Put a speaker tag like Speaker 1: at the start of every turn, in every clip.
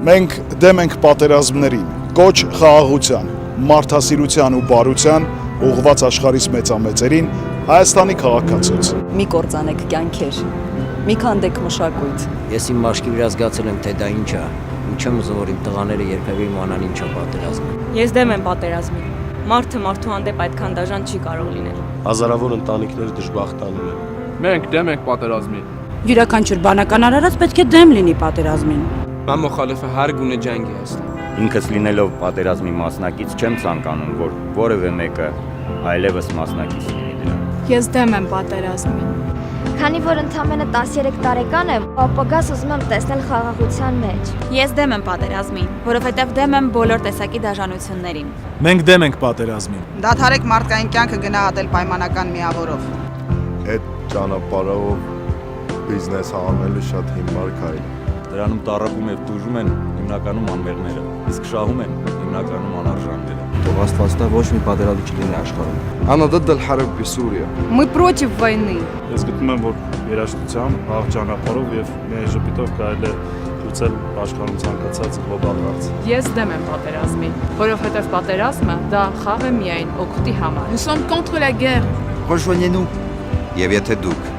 Speaker 1: Մենք դեմ ենք պատերազմներին, կոչ խաղաղության, մարդասիրության ու բարության, ուղղված աշխարհիս մեծամեծերին, Հայաստանի քաղաքացուց։
Speaker 2: Մի կործանեք կյանքեր, մի քանդեք մշակույթ։
Speaker 3: Ես իմ մաշկի վրա զգացել եմ, թե դա ինչ է, ու չեմ ուզում, որ իմ տղաները երբևէ իմանան ինչ է պատերազմը։
Speaker 4: Ես դեմ եմ պատերազմին։ Մարդը մարդու հանդեպ այդքան դաժան չի կարող լինել։
Speaker 5: Հազարավոր ընտանիքներ դժբախտանում են։
Speaker 6: Մենք դեմ ենք պատերազմին։
Speaker 7: Յուրաքանչյուր բանական արարած պետք է դեմ լինի պատերազմին։
Speaker 6: Mən müxalifə hər günə cəngi hastəm։
Speaker 8: Ինքս լինելով պատերազմի մասնակից չեմ ցանկանում, որ որևէ մեկը այլևս մասնակից լինի դրան։
Speaker 9: Ես դեմ եմ պատերազմին։
Speaker 10: Քանի որ ընդամենը 13 տարեկան եմ, ապագաս ուզում եմ տեսնել խաղաղության մեջ։
Speaker 4: Ես դեմ եմ պատերազմին, որովհետև դեմ եմ բոլոր տեսակի դաժանություններին։
Speaker 11: Մենք դեմ ենք պատերազմին։
Speaker 7: Դադարեք մարդկային կյանքը գնահատել պայմանական միավորով։
Speaker 5: Այդ ճանապարհով բիզնես անելու շատ հիմար քայլ։
Speaker 8: Դրանում տարապում եւ դուժում են հիմնականում անմեղները, իսկ շահում են հիմնականում անարժանները։
Speaker 5: Թող Աստված տա ոչ մի պատերազմի չլինի աշխարհում։ Անա դդ الحرب بسوريا։
Speaker 9: Мы против войны։
Speaker 11: Ես գտնում եմ, որ երաժշտությամբ, հաղ ճանապարհով եւ միայն ժպիտով կարելի է լուծել աշխարհում ցանկացած գլոբալ հարց։
Speaker 9: Ես դեմ եմ պատերազմին, որովհետև պատերազմը դա խաղ է միայն օգուտի համար։ Nous sommes contre la guerre։
Speaker 12: Rejoignez-nous։ Եվ եթե դուք,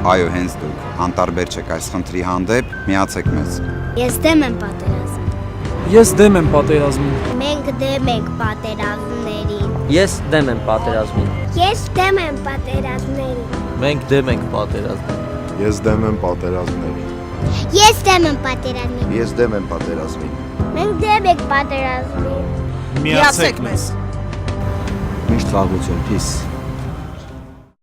Speaker 12: այո, հենց դուք, անտարբեր չեք այս խնդրի հանդեպ, միացեք մեզ։
Speaker 10: Ես դեմ եմ պատերազմին։
Speaker 11: Ես դեմ եմ պատերազմին։
Speaker 10: Մենք դեմ ենք պատերազմներին։
Speaker 3: Ես դեմ եմ պատերազմին։
Speaker 10: Ես դեմ եմ պատերազմներին։
Speaker 3: Մենք դեմ ենք պատերազմին։
Speaker 5: Ես դեմ եմ պատերազմներին։
Speaker 10: Ես դեմ եմ պատերազմին։
Speaker 5: Ես դեմ եմ պատերազմին։
Speaker 10: Մենք դեմ ենք պատերազմին։
Speaker 11: Միացեք մեզ։
Speaker 5: Միշտ խաղաղություն, peace։